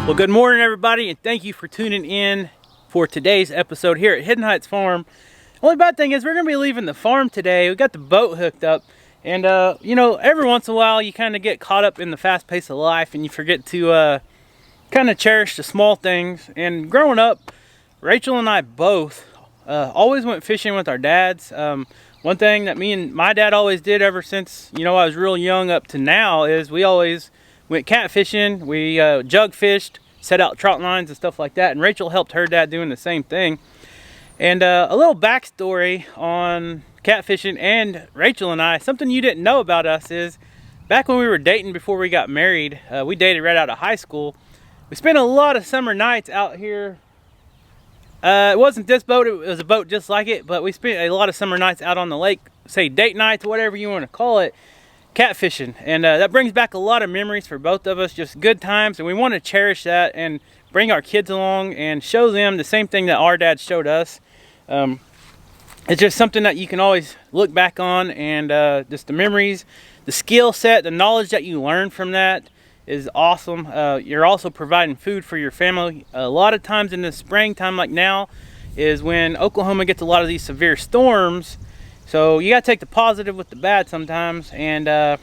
Well, good morning, everybody, and thank you for tuning in for today's episode here at Hidden Heights Farm. Only bad thing is we're going to be leaving the farm today. We got the boat hooked up, and you know, every once in a while you kind of get caught up in the fast pace of life and you forget to kind of cherish the small things. And growing up, Rachel and I both always went fishing with our dads. One thing that me and my dad always did ever since, you know, I was real young up to now is we always went catfishing. We jug fished, set out trout lines and stuff like that. And Rachel helped her dad doing the same thing. And a little backstory on catfishing and Rachel and I, something you didn't know about us is back when we were dating before we got married, we dated right out of high school. We spent a lot of summer nights out here. It wasn't this boat, it was a boat just like it, but we spent a lot of summer nights out on the lake, say date nights, whatever you want to call it, catfishing. And that brings back a lot of memories for both of us, just good times, and we want to cherish that and bring our kids along and show them the same thing that our dad showed us. It's just something that you can always look back on, and just the memories, the skill set, the knowledge that you learn from that is awesome. You're also providing food for your family. A lot of times in the springtime like now is when Oklahoma gets a lot of these severe storms. So you got to take the positive with the bad sometimes. And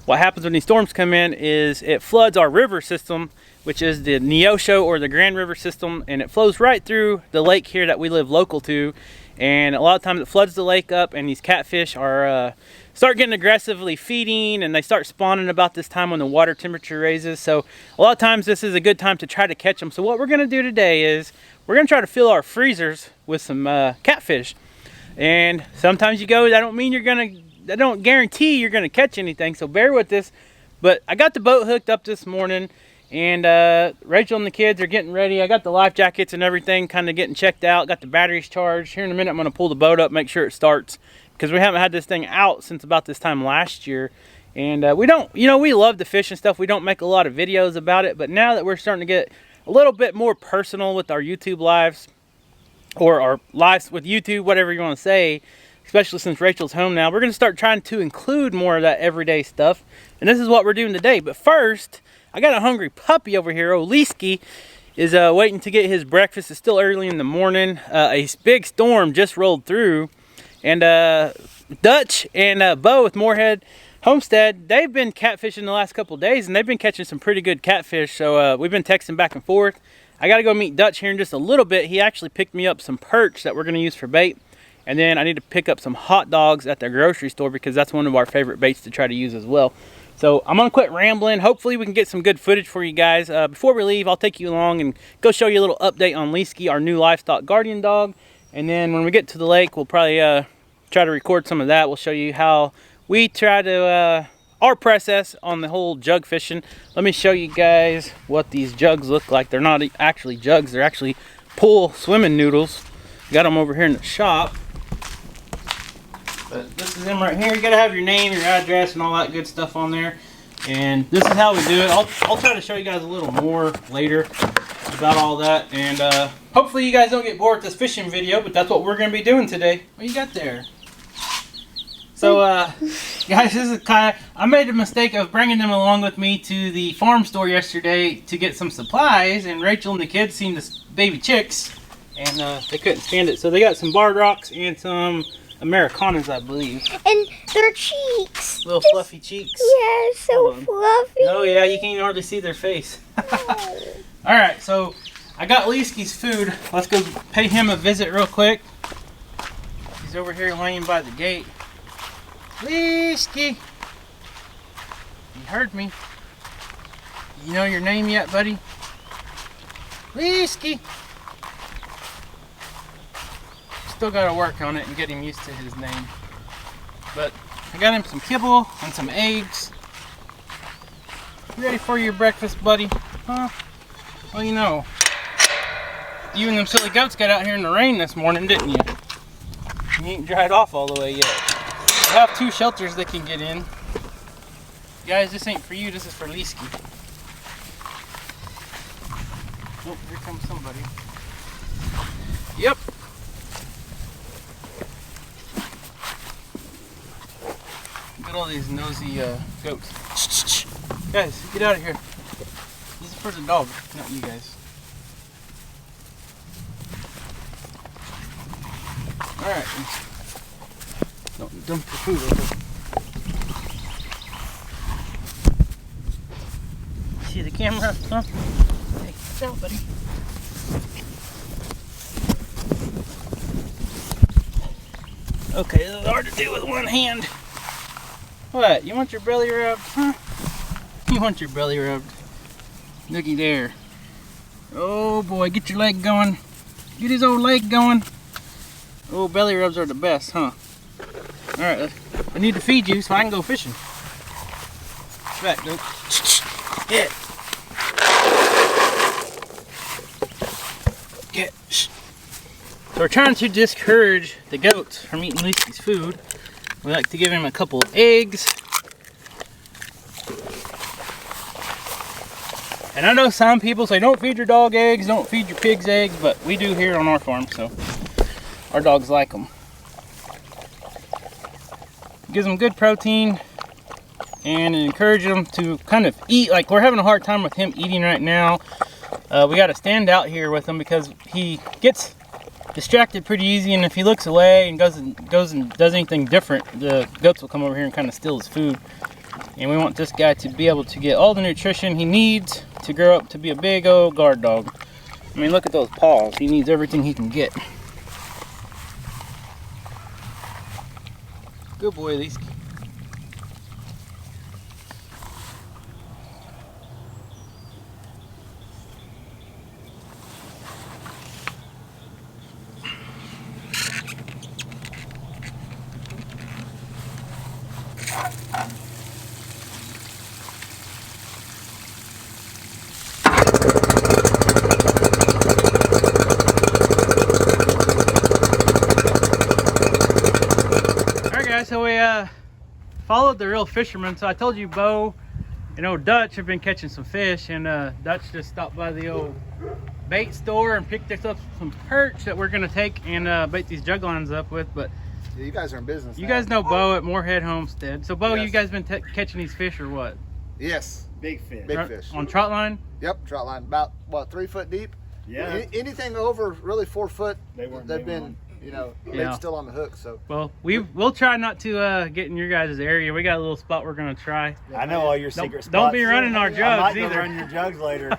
what happens when these storms come in is it floods our river system, which is the Neosho or the Grand River system. And it flows right through the lake here that we live local to. And a lot of times it floods the lake up, and these catfish are start getting aggressively feeding, and they start spawning about this time when the water temperature raises. So a lot of times this is a good time to try to catch them. So what we're going to do today is we're going to try to fill our freezers with some catfish. And sometimes you go, that don't guarantee you're gonna catch anything, so bear with this. But I got the boat hooked up this morning, and Rachel and the kids are getting ready. I got the life jackets and everything kind of getting checked out, got the batteries charged. Here in a minute I'm gonna pull the boat up, make sure it starts, because we haven't had this thing out since about this time last year. And we don't, you know, we love to fish and stuff. We don't make a lot of videos about it, but now that we're starting to get a little bit more personal with our YouTube lives, or our lives with YouTube, whatever you want to say, especially since Rachel's home now, we're going to start trying to include more of that everyday stuff. And this is what we're doing today. But first, I got a hungry puppy over here. Oleski is waiting to get his breakfast. It's still early in the morning. A big storm just rolled through. And Dutch and Bo with Moorhead Homestead, they've been catfishing the last couple days, and they've been catching some pretty good catfish. So we've been texting back and forth. I got to go meet Dutch here in just a little bit. He actually picked me up some perch that we're going to use for bait. And then I need to pick up some hot dogs at the grocery store, because that's one of our favorite baits to try to use as well. So I'm going to quit rambling. Hopefully we can get some good footage for you guys. Before we leave, I'll take you along and go show you a little update on Leesky, our new livestock guardian dog. And then when we get to the lake, we'll probably try to record some of that. We'll show you how we try to... our process on the whole jug fishing. Let me show you guys what these jugs look like. They're not actually jugs, they're actually pool swimming noodles. Got them over here in the shop. But this is them right here. You gotta have your name, your address, and all that good stuff on there. And this is how we do it. I'll try to show you guys a little more later about all that. And hopefully you guys don't get bored with this fishing video, but that's what we're gonna be doing today. What you got there? So, guys, this is kind of, I made a mistake of bringing them along with me to the farm store yesterday to get some supplies, and Rachel and the kids seen the baby chicks, and they couldn't stand it. So they got some barred rocks and some Americanas, I believe. And their cheeks. Little fluffy cheeks. Yeah, so fluffy. Oh yeah, you can't even hardly see their face. Alright, so I got Leesky's food. Let's go pay him a visit real quick. He's over here laying by the gate. Leesky! You heard me. You know your name yet, buddy? Leesky! Still gotta work on it and get him used to his name. But I got him some kibble and some eggs. You ready for your breakfast, buddy? Huh? Well, you know, you and them silly goats got out here in the rain this morning, didn't you? You ain't dried off all the way yet. We have 2 shelters they can get in. Guys, this ain't for you, this is for Leesky. Oh, here comes somebody. Yep. Look at all these nosy goats. Guys, get out of here. He's for the dog, not you guys. Alright. Don't dump the food over. See the camera, huh? Hey, down, buddy. Okay, this is hard to do with one hand. What? You want your belly rubbed, huh? You want your belly rubbed. Looky there. Oh boy, get your leg going. Get his old leg going. Oh, belly rubs are the best, huh? Alright, I need to feed you so I can go fishing. Back, go. Get. Get. So we're trying to discourage the goats from eating Lucy's food. We like to give him a couple of eggs. And I know some people say don't feed your dog eggs, don't feed your pigs eggs, but we do here on our farm, so our dogs like them. Gives them good protein and encourage them to kind of eat. Like, we're having a hard time with him eating right now. We got to stand out here with him because he gets distracted pretty easy, and if he looks away and goes and does anything different, the goats will come over here and kind of steal his food. And we want this guy to be able to get all the nutrition he needs to grow up to be a big old guard dog. I mean, look at those paws. He needs everything he can get. Good boy, these. So we followed the real fisherman. So I told you Bo and old Dutch have been catching some fish, and Dutch just stopped by the old bait store and picked us up some perch that we're gonna take and bait these jug lines up with. But yeah, you guys are in business. You guys know Bo at Moorhead Homestead. So Bo, yes. You guys been catching these fish or what? Yes. Big fish. Big fish. On trot line? Yep, trot line. About what, 3 foot deep? Yeah. Anything over really 4 foot, they've been, you know, they're still on the hook. So well, we'll try not to get in your guys' area. We got a little spot we're gonna try. I know all your secret spots. Don't be running our jugs I might either. run your jugs later.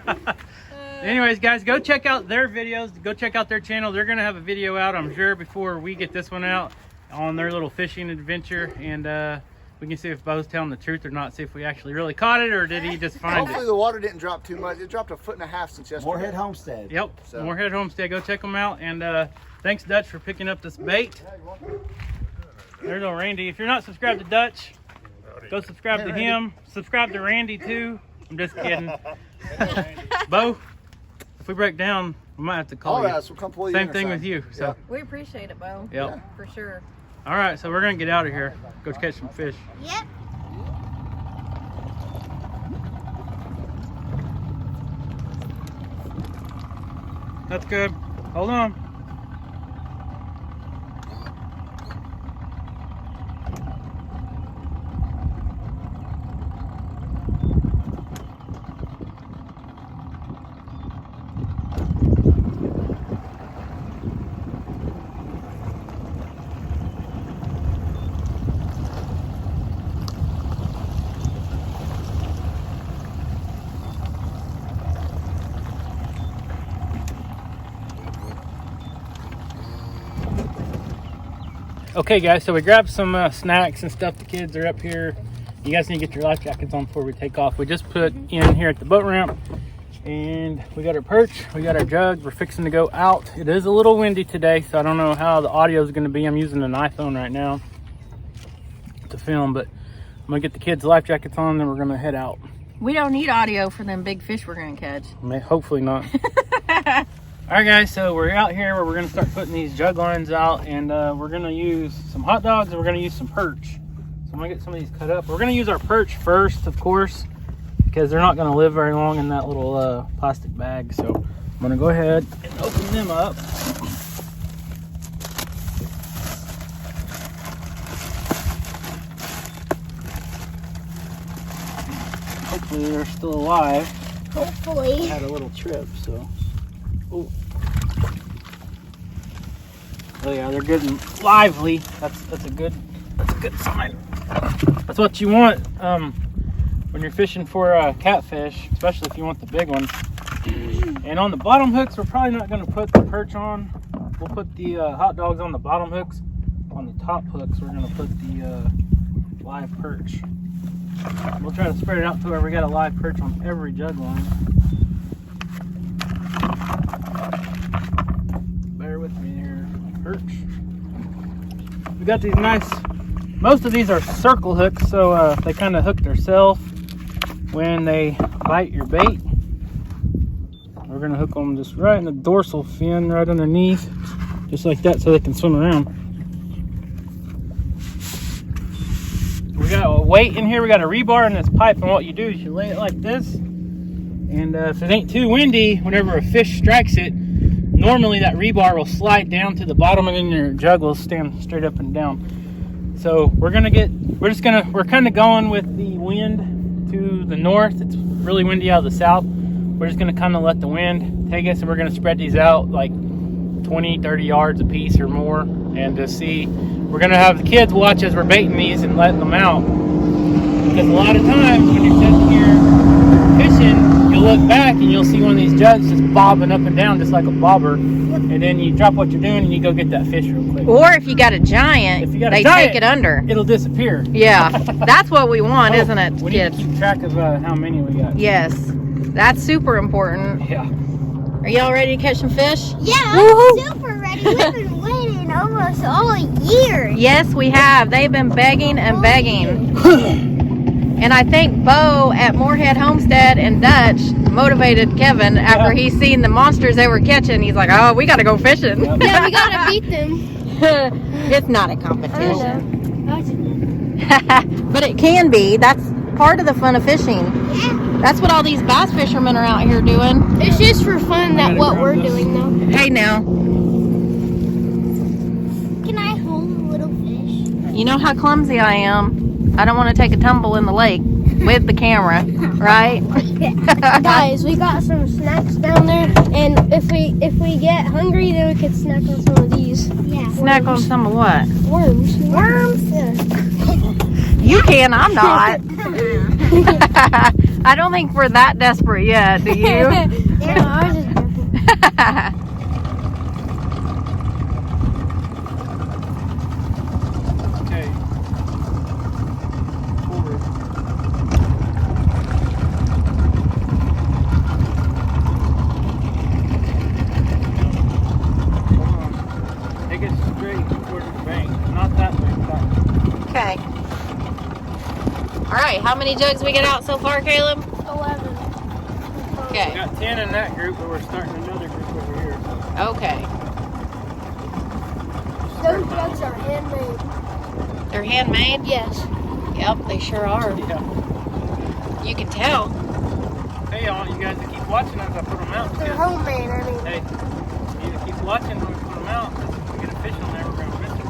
Anyways, guys, go check out their videos. Go check out their channel. They're gonna have a video out, I'm sure, before we get this one out on their little fishing adventure, and we can see if Bo's telling the truth or not. See if we actually really caught it, or did he just find it. Hopefully the water didn't drop too much. It dropped 1.5 feet since yesterday. Moorhead Homestead. Yep, so. Moorhead Homestead. Go check them out. And thanks, Dutch, for picking up this bait. There's old Randy. If you're not subscribed to Dutch, go subscribe to him. Subscribe to Randy too. I'm just kidding. Bo, if we break down, we might have to call you. Right, so we'll come pull you. Same thing with you. So we appreciate it, Bo. Yep. For sure. All right, so we're gonna get out of here. Go catch some fish. Yep. That's good. Hold on. Okay guys, so we grabbed some snacks and stuff. The kids are up here. You guys need to get your life jackets on before we take off. We just put in here at the boat ramp, and we got our perch, we got our jugs. We're fixing to go out. It is a little windy today, so I don't know how the audio is going to be. I'm using an iPhone right now to film, but I'm gonna get the kids' life jackets on, then we're gonna head out. We don't need audio for them big fish we're gonna catch. Hopefully not. All right guys, so we're out here where we're gonna start putting these jug lines out, and we're gonna use some hot dogs and we're gonna use some perch. So I'm gonna get some of these cut up. We're gonna use our perch first, of course, because they're not gonna live very long in that little plastic bag. So I'm gonna go ahead and open them up. Hopefully they're still alive. Hopefully. Had a little trip, so. Ooh. Oh yeah, they're good and lively. That's a good sign. That's what you want when you're fishing for catfish, especially if you want the big one. And on the bottom hooks, we're probably not going to put the perch on. We'll put the hot dogs on the bottom hooks. On the top hooks, we're going to put the live perch. We'll try to spread it out to where we got a live perch on every jug line. Bear with me there, perch. We got these nice, most of these are circle hooks, so they kind of hook themselves when they bite your bait. We're gonna hook them just right in the dorsal fin, right underneath, just like that, so they can swim around. We got a weight in here, we got a rebar in this pipe, and what you do is you lay it like this, and if it ain't too windy, whenever a fish strikes it, normally that rebar will slide down to the bottom and then your jug will stand straight up and down. So we're kind of going with the wind to the north. It's really windy out of the south. We're just gonna kind of let the wind take us, and we're gonna spread these out like 20, 30 yards a piece or more, and to see, we're gonna have the kids watch as we're baiting these and letting them out. Because a lot of times when you're sitting here fishing, you'll look back and you'll see one of these jugs just bobbing up and down just like a bobber, and then you drop what you're doing and you go get that fish real quick. Or if you got a giant, they take it under. It'll disappear. Yeah, that's what we want, isn't it, we need to keep track of how many we got. Yes, that's super important. Yeah. Are y'all ready to catch some fish? Yeah, I'm super ready. We've been waiting almost all year. Yes, we have. They've been begging and begging. And I think Bo at Moorhead Homestead and Dutch motivated Kevin after he seen the monsters they were catching. He's like, oh, we got to go fishing. Yeah, we gotta beat them. It's not a competition. I know. But it can be. That's part of the fun of fishing. Yeah. That's what all these bass fishermen are out here doing. It's just for fun that what we're doing though. Hey now, Can I hold a little fish? you know how clumsy I am. I don't want to take a tumble in the lake with the camera, right? Guys, we got some snacks down there, and if we get hungry, then we could snack on some of these. Yeah. Snack on some of what? Worms. Worms? Yeah. You can, I'm not. I don't think we're that desperate yet, do you? Yeah, I was just joking. Okay. Forward. Hold on. Take it straight towards the bank. Not that way, that. Okay. All right, how many jugs we get out so far, Caleb? 11. We Okay. got 10 in that group, but we're starting another group over here. Okay. Those jugs are handmade. They're handmade? Yes. Yep, they sure are. Yeah. You can tell. Hey, all you guys that keep watching as I put them out. They're too. homemade, I mean. Hey, you need to keep watching when we put them out. Because if we get a fish on there, we're going to miss them.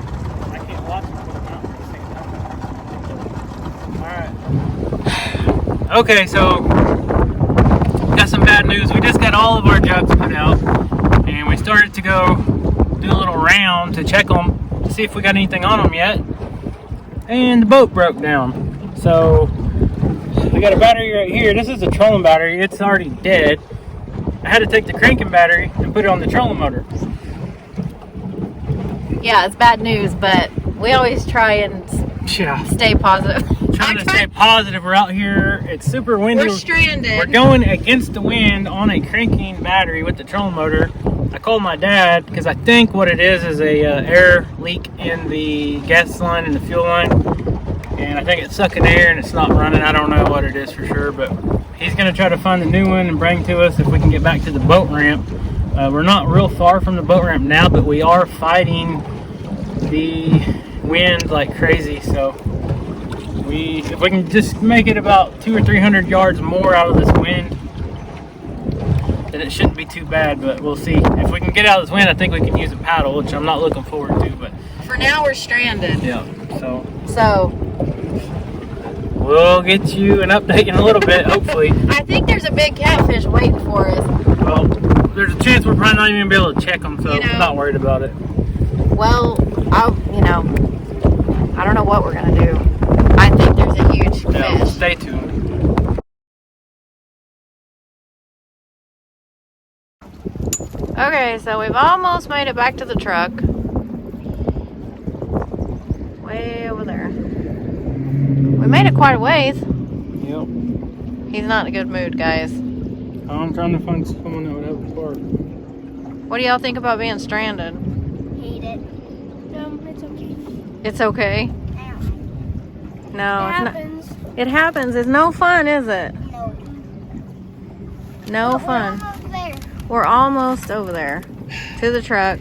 I can't watch them put them out at the same time. Alright. Okay, so got some bad news. We just got all of our jugs put out, and we started to go do a little round to check them to see if we got anything on them yet. And the boat broke down. So we got a battery right here. This is a trolling battery. It's already dead. I had to take the cranking battery and put it on the trolling motor. Yeah, it's bad news, but we always try and Yeah. stay positive. Trying to stay positive. We're out here. It's super windy. We're stranded. We're going against the wind on a cranking battery with the trolling motor. I called my dad because I think what it is a air leak in the gas line and the fuel line, and I think it's sucking air and it's not running. I don't know what it is for sure, but he's going to try to find a new one and bring to us if we can get back to the boat ramp. We're not real far from the boat ramp now, but we are fighting the wind like crazy, so if we can just make it about 200 or 300 yards more out of this wind, then it shouldn't be too bad, but we'll see. If we can get out of this wind, I think we can use a paddle, which I'm not looking forward to, but For now, we're stranded. yeah, so So we'll get you an update in a little bit, hopefully. I think there's a big catfish waiting for us. Well, there's a chance we're probably not even gonna be able to check them, so You know. I'm not worried about it. Well, I don't know what we're gonna do. I think there's a huge Yeah, fish. stay tuned. Okay, so we've almost made it back to the truck. Way over there. We made it quite a ways. Yep. He's not in a good mood, guys. I'm trying to find someone that would have a park. What do y'all think about being stranded? Hate it. It's okay. It's okay. No, It it's not. happens. It happens. It's no fun, is it? No. No fun. We're almost there. We're almost over there to the truck.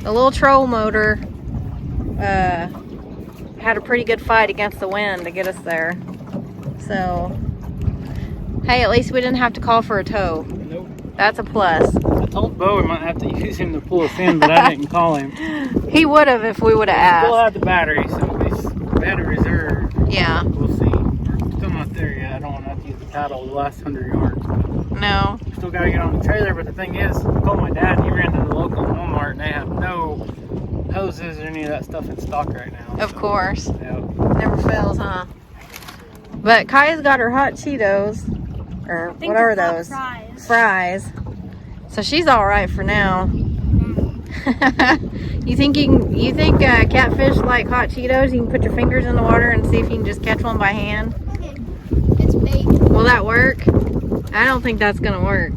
The little troll motor had a pretty good fight against the wind to get us there. So, hey, at least we didn't have to call for a tow. Nope. That's a plus. I told Bo we might have to use him to pull us in, but I didn't call him. He would have if we would have Still asked. have the battery, so at least battery reserve. Yeah. We'll see. We're still not there yet. I don't want to have to use the paddle the last 100 yards. No. We still got to get on the trailer, but the thing is, I told my dad, he ran to the local Walmart and they have no hoses or any of that stuff in stock right now. Of course. Yeah. Never fails, huh? But Kaya's got her hot Cheetos. Or what are those? Fries. So she's all right for now. You think catfish like hot Cheetos? You can put your fingers in the water and see if you can just catch one by hand. Okay. It's bait. Will that work? I don't think that's gonna work.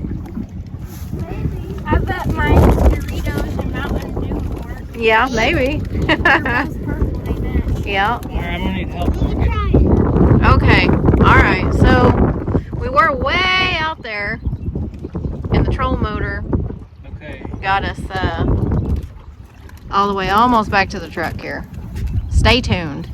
I bet my Doritos and Mountain Dew work. Yeah, maybe. They're both purple, they match. Yeah. All right, I'm going to need help. You can try it. Okay. All right. So we were way out there, and the troll motor Okay. got us all the way almost back to the truck here. Stay tuned.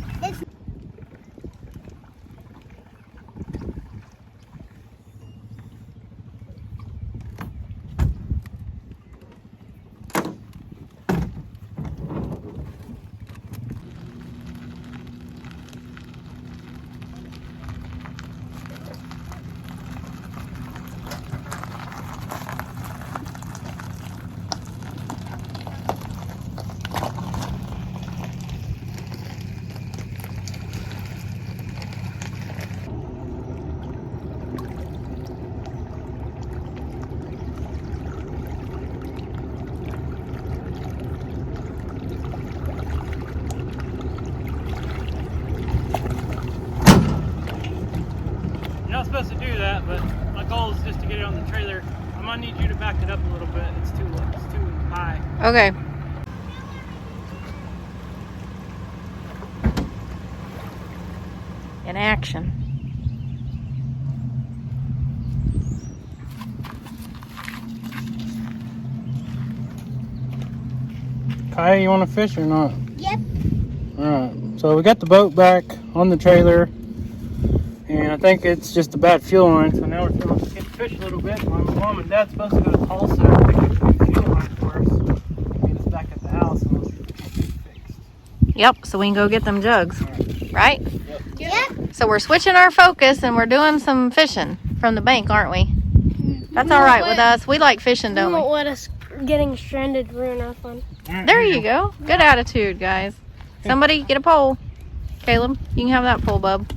You're not supposed to do that, but my goal is just to get it on the trailer. I'm going to need you to back it up a little bit. It's too high. Okay. In action. Kaya, you want to fish or not? Yep. Alright, so we got the boat back on the trailer, and I think it's just a bad fuel line, so now we're going to get to fish a little bit. My mom and dad's supposed to go to Tulsa and pick up the new fuel line for us, get us back at the house, and we'll get it fixed. Yep, so we can go get them jugs, right? Yep. So we're switching our focus and we're doing some fishing from the bank, aren't we? That's all right with us. We like fishing, don't Won't we? let us getting stranded ruin our fun. Alright, There you go. Good attitude, guys. Somebody get a pole. Caleb, you can have that pole, bub.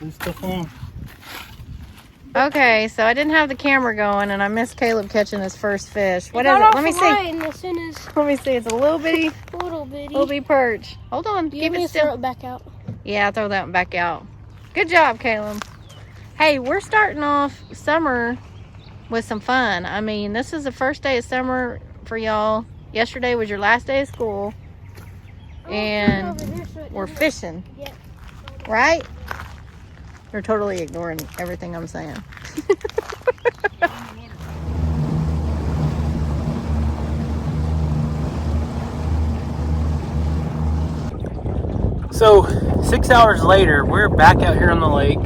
Leave stuff alone. Okay, so I didn't have the camera going and I missed Caleb catching his first fish. What is it? Let me see. As soon as Let me see. It's a little bitty little bitty. perch. Hold on. You Keep want me it to throw still. it back out? Yeah, throw that one back out. Good job, Caleb. Hey, we're starting off summer with some fun. I mean, this is the first day of summer for y'all. Yesterday was your last day of school. And Over here so it we're doesn't- fishing. Yeah. Right? You're totally ignoring everything I'm saying. So 6 hours later, we're back out here on the lake.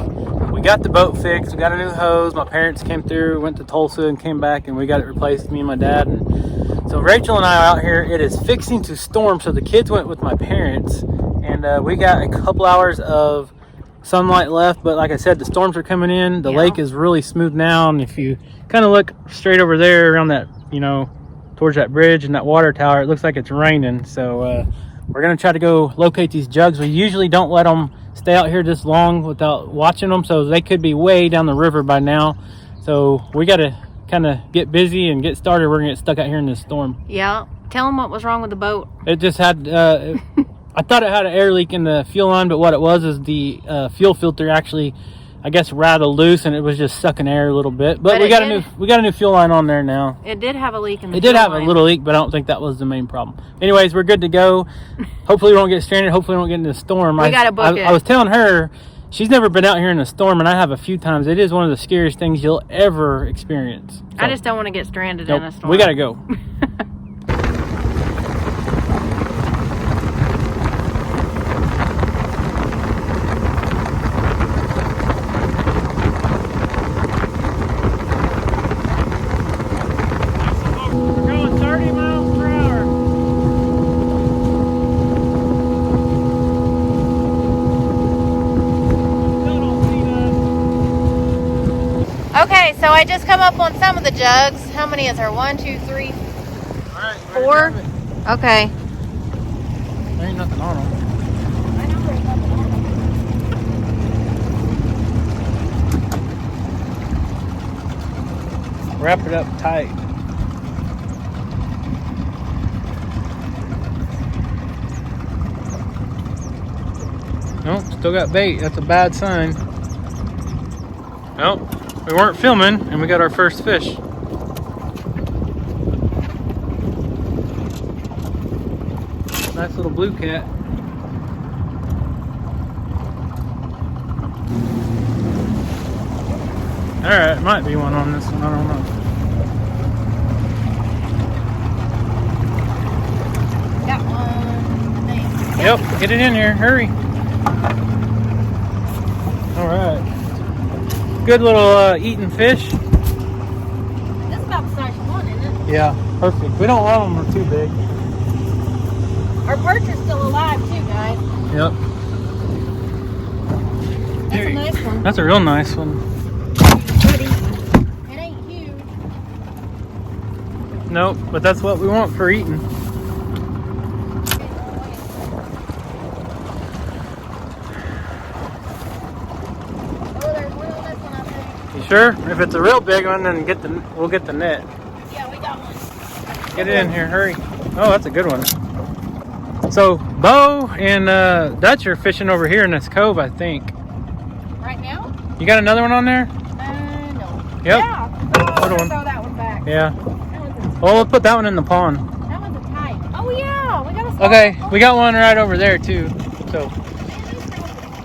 We got the boat fixed. We got a new hose. My parents came through, went to Tulsa and came back, and we got it replaced, me and my dad. And so Rachel and I are out here. It is fixing to storm, so the kids went with my parents, and we got a couple hours of sunlight left, but like I said, the storms are coming in. The Yeah. lake is really smooth now, and if you kind of look straight over there around that, you know, towards that bridge and that water tower, it looks like it's raining. So we're gonna try to go locate these jugs. We usually don't let them stay out here this long without watching them, so they could be way down the river by now. So we gotta kind of get busy and get started. We're gonna get stuck out here in this storm. Yeah. Tell them what was wrong with the boat. It just had I thought it had an air leak in the fuel line, but what it was is the fuel filter actually, I guess, rattled loose, and it was just sucking air a little bit. But we got a new fuel line on there now. It did have a leak in the It did fuel have line. a little leak, but I don't think that was the main problem. Anyways, we're good to go. Hopefully we won't get stranded. Hopefully we won't get into a storm. We gotta book it. I was telling her, she's never been out here in a storm, and I have a few times. It is one of the scariest things you'll ever experience. So, I just don't want to get stranded nope, in a storm. we gotta go. We're going 30 miles per hour. Still don't see none. Okay, so I just come up on some of the jugs. How many is there? 1, 2, 3, All right, you ready to 4? drive it? Okay. There ain't nothing on them. Wrap it up tight. Nope, still got bait. That's a bad sign. Nope, we weren't filming and we got our first fish. Nice little blue cat. Alright, might be one on this one, I don't know. Got one. Thanks. Yep, get it in here, hurry. Alright. Good little eating fish. This is about the size you want, isn't it? Yeah, perfect. We don't want them too big. Our perch is still alive too, guys. Yep. That's a nice one. That's a real nice one. Pretty. It ain't huge. Nope, but that's what we want for eating. Oh, there's one on this one, I think. You sure? If it's a real big one, then we'll get the net. Yeah, we got one. Get it in here, hurry. Oh, that's a good one. So, Bo and Dutch are fishing over here in this cove, I think. Right now? You got another one on there? No. Yep. Yeah. Put Throw one. that one back. Yeah. That one's Well, we'll put that one in the pond. That one's a tight. Oh yeah, we got a small Okay, we got one right over there too. So,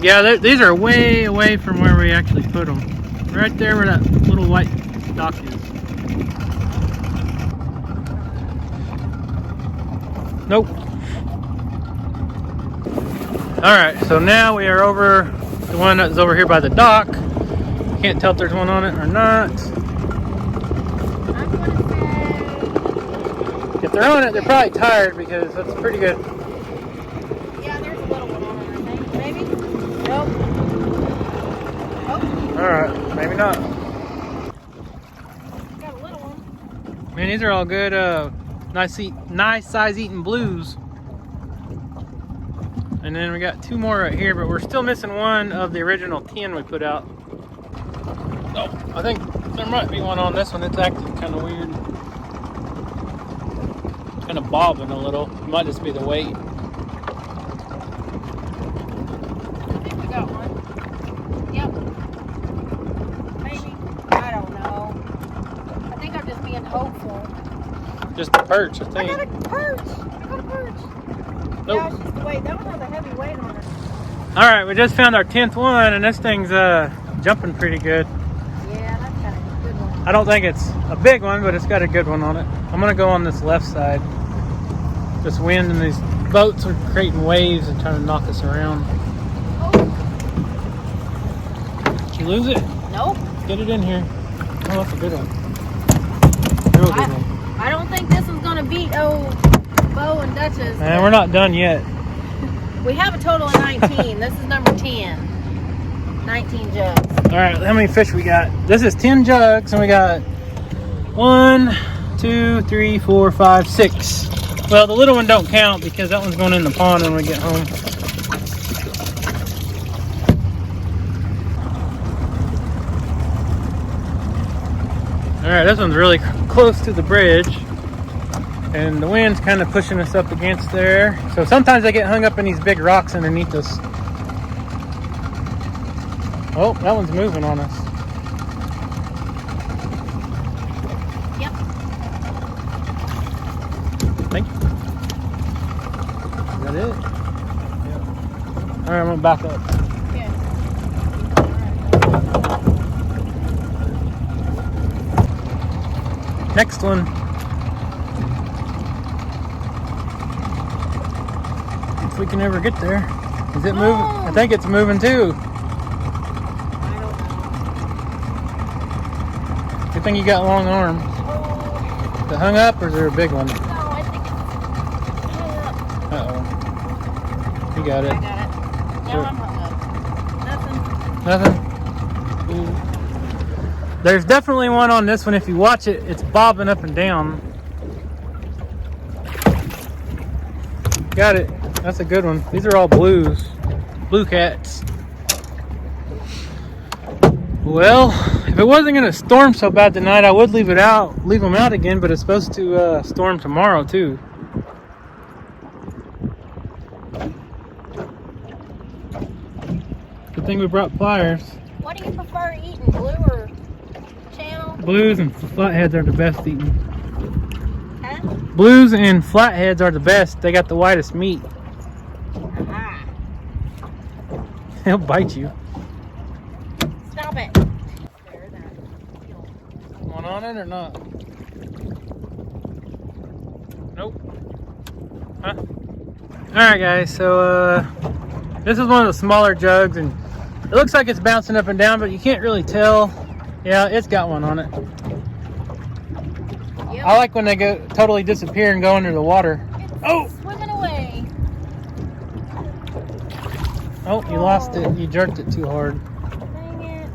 yeah, these are way away from where we actually put them. Right there where that little white dock is. Nope. Alright, so now we are over the one that's over here by the dock. Can't tell if there's one on it or not. I'm gonna If they're on it, they're probably tired because that's pretty good. say, yeah, there's a little one on it, I think. Maybe? Nope. Oh, Alright, maybe not. got a little one. Man, these are all good, nice size eating blues. And then we got 2 more right here, but we're still missing one of the original 10 we put out. Oh, I think there might be one on this one. It's acting kind of weird. Kind of bobbing a little. It might just be the weight. I think we got one. Yep. Maybe. I don't know. I think I'm just being hopeful. Just a perch, I I think. got a perch. I got a perch. Nope. Yeah, it's just the weight. That one has a heavy weight on it. Alright, we just found our 10th one, and this thing's jumping pretty good. Yeah, that's got a good one. I don't think it's a big one, but it's got a good one on it. I'm gonna go on this left side. This wind and these boats are creating waves and trying to knock us around. Oh, Did you lose it? nope. Get it in here. Oh, that's a good one. Real good one. I don't think this one's gonna beat Bo and Dutch's. Man, we're not done yet. We have a total of 19. This is number 10. 19 jugs. All right, how many fish we got? This is 10 jugs, and we got 1, 2, 3, 4, 5, 6. Well, the little one don't count because that one's going in the pond when we get home. All right, this one's really close to the bridge, and the wind's kind of pushing us up against there. So sometimes I get hung up in these big rocks underneath us. Oh, that one's moving on us. Yep. Thank you. Is that it? Yeah. All right, I'm gonna back up. Yeah. Next one. If we can ever get there. Is it moving? I think it's moving too. Good thing you got long arms. Is it hung up or is there a big one? No, I think it's hung up. Uh-oh. You got I it. got it. No, I'm hung up. Nothing. Nothing? Ooh. There's definitely one on this one. If you watch it, it's bobbing up and down. Got it. That's a good one. These are all blues. Blue cats. Well, if it wasn't going to storm so bad tonight, I would leave them out again, but it's supposed to storm tomorrow too. Good thing we brought pliers. What do you prefer eating, blue or channel? Blues and flatheads are the best eating. Huh? Blues and flatheads are the best. They got the whitest meat. Aha. He'll bite you. Stop it. One on it or not? Nope. Huh? Alright guys, so this is one of the smaller jugs and it looks like it's bouncing up and down, but you can't really tell. Yeah, it's got one on it. Yep. I like when they go totally disappear and go under the water. It's swimming away. Oh, you lost it. You jerked it too hard. Dang it.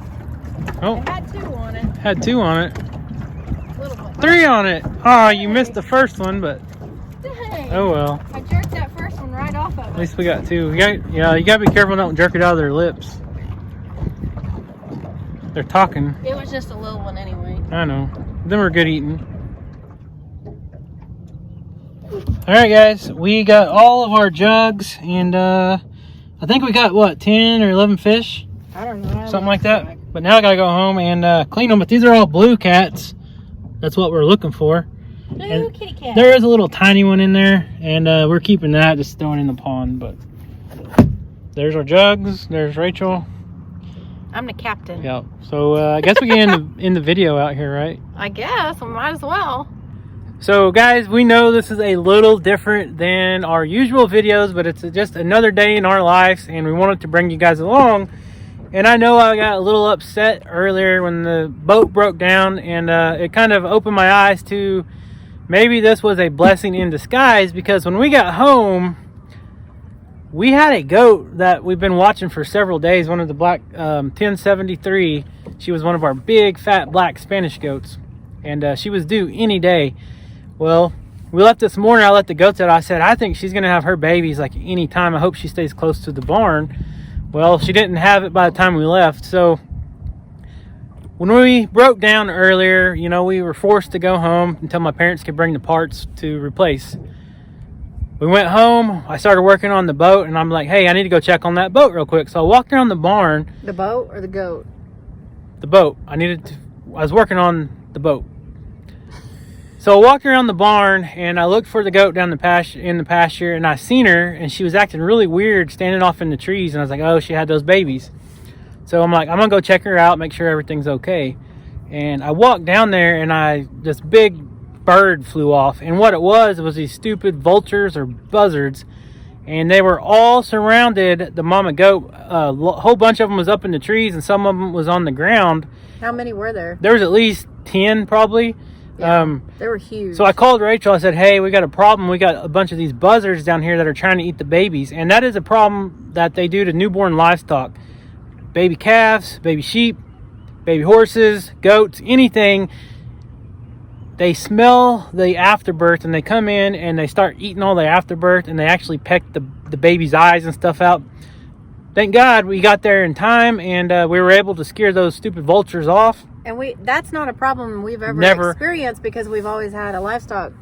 Oh, It had 2 on it. had 2 on it. Little one. 3 on it. Oh, you missed the first one, but Dang. oh well. I jerked that first one right off of At it. least we got 2. Yeah, you gotta be careful don't jerk it out of their lips. They're talking. It was just a little one anyway. I know. Them are good eating. Alright guys, we got all of our jugs and I think we got what, 10 or 11 fish? I don't know. Something like that. But now I gotta go home and clean them. But these are all blue cats. That's what we're looking for. Blue And kitty cat. there is a little tiny one in there and we're keeping that, just throwing in the pond. But there's our jugs. There's Rachel. I'm the captain. Yeah. So I guess we can end the video out here, right? I guess. We might as well. So guys, we know this is a little different than our usual videos, but it's just another day in our lives and we wanted to bring you guys along. And I know I got a little upset earlier when the boat broke down and it kind of opened my eyes to maybe this was a blessing in disguise, because when we got home, we had a goat that we've been watching for several days, one of the black 1073. She was one of our big fat black Spanish goats and she was due any day. Well, we left this morning. I let the goats out. I said, I think she's gonna have her babies like any time. I hope she stays close to the barn. Well, she didn't have it by the time we left. So when we broke down earlier, you know, we were forced to go home until my parents could bring the parts to replace. We went home. I started working on the boat and I'm like, hey, I need to go check on that boat real quick. So I walked around the barn. The boat or the goat? The boat. I was working on the boat. So I walked around the barn and I looked for the goat down in the pasture and I seen her and she was acting really weird standing off in the trees, and I was like, oh, she had those babies. So I'm like, I'm gonna go check her out, make sure everything's okay. And I walked down there and this big bird flew off, and what it was these stupid vultures or buzzards, and they were all surrounded the mama goat. A whole bunch of them was up in the trees and some of them was on the ground. How many were there? There was at least 10 probably. Yeah, they were huge. So I called Rachel. I said, hey, we got a problem. We got a bunch of these buzzards down here that are trying to eat the babies. And that is a problem that they do to newborn livestock. baby calves, baby sheep, baby horses, goats, anything. They smell the afterbirth and they come in and they start eating all the afterbirth and they actually peck the baby's eyes and stuff out. Thank God we got there in time and we were able to scare those stupid vultures off. And that's not a problem we've ever Never experienced because we've always had a livestock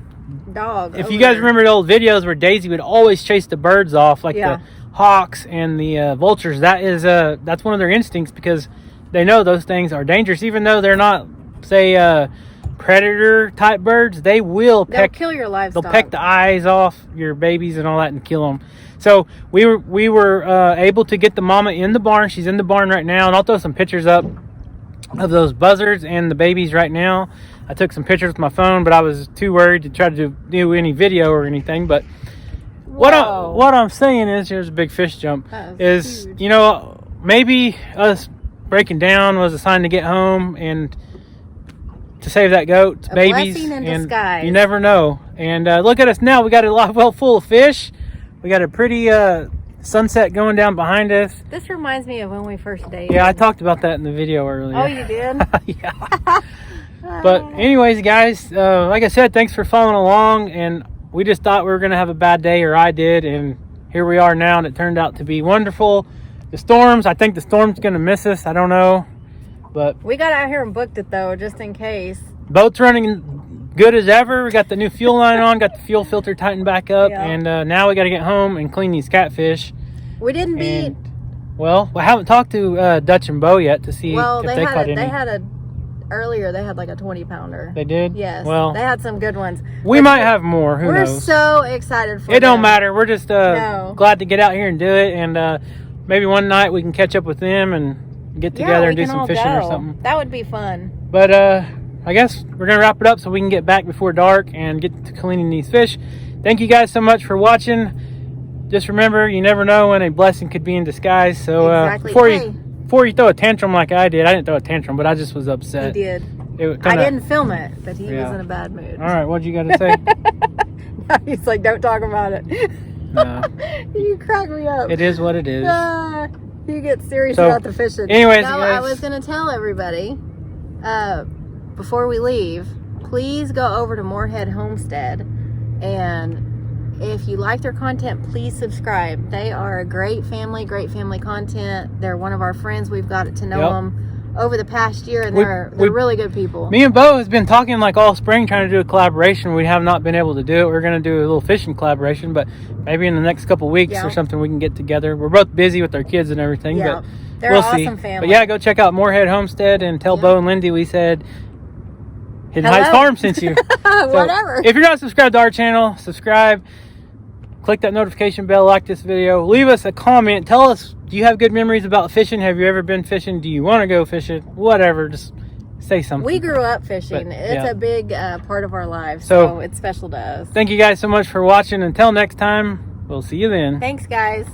dog. If you guys remember the old videos where Daisy would always chase the birds off, like the hawks and the vultures, that's one of their instincts because they know those things are dangerous. Even though they're not, say, predator type birds, they'll kill your livestock. They'll peck the eyes off your babies and all that and kill them. So we were able to get the mama in the barn. She's in the barn right now, and I'll throw some pictures up of those buzzards and the babies right now. I took some pictures with my phone, but I was too worried to try to do any video or anything. But what I'm saying is, here's a big fish jump. Is huge. You know, maybe us breaking down was a sign to get home and to save that goat, babies, blessing in and disguise. You never know. And look at us now. We got a lot well full of fish. We got a pretty sunset going down behind us. This reminds me of when we first dated. Yeah, I talked about that in the video earlier. Oh, you did? Yeah. But anyways, guys, like I said, thanks for following along. And we just thought we were going to have a bad day, or I did. And here we are now, and it turned out to be wonderful. The storms, I think the storm's going to miss us. I don't know. But we got out here and booked it, though, just in case. Boat's running good as ever. We got the new fuel line on, got the fuel filter tightened back up. Yeah. And now we got to get home and clean these catfish. We didn't beat... Well, I haven't talked to Dutch and Bo yet to see if they caught any. Earlier, they had like a 20-pounder. They did? Yes. Well, they had some good ones. We might have more. Who knows? We're so excited for it. Don't matter. We're just glad to get out here and do it. And maybe one night we can catch up with them and get together and do some fishing or something. That would be fun. But I guess we're going to wrap it up so we can get back before dark and get to cleaning these fish. Thank you guys so much for watching. Just remember, you never know when a blessing could be in disguise. So exactly. Before you throw a tantrum like I did, I didn't throw a tantrum, but I just was upset. He did. I didn't film it, but he was in a bad mood. All right, what you got to say? He's like, don't talk about it. No. You crack me up. It is what it is. You get serious about the fishing. Anyways, no, I was going to tell everybody, before we leave, please go over to Moorhead Homestead, and if you like their content, please subscribe. They are a great family content. They're one of our friends. We've got to know them over the past year, and they're really good people. Me and Bo has been talking like all spring, trying to do a collaboration. We have not been able to do it. We're going to do a little fishing collaboration, but maybe in the next couple weeks or something we can get together. We're both busy with our kids and everything, but they're we'll an awesome see. Family. But yeah, go check out Moorhead Homestead and tell Bo and Lindy we said Hidden Heights Farm sent you. Whatever. If you're not subscribed to our channel, subscribe. Click that notification bell, like this video, leave us a comment, tell us, do you have good memories about fishing? Have you ever been fishing? Do you want to go fishing? Whatever, just say something. We grew up fishing. It's a big part of our lives, so it's special to us. Thank you guys so much for watching. Until next time, we'll see you then. Thanks, guys.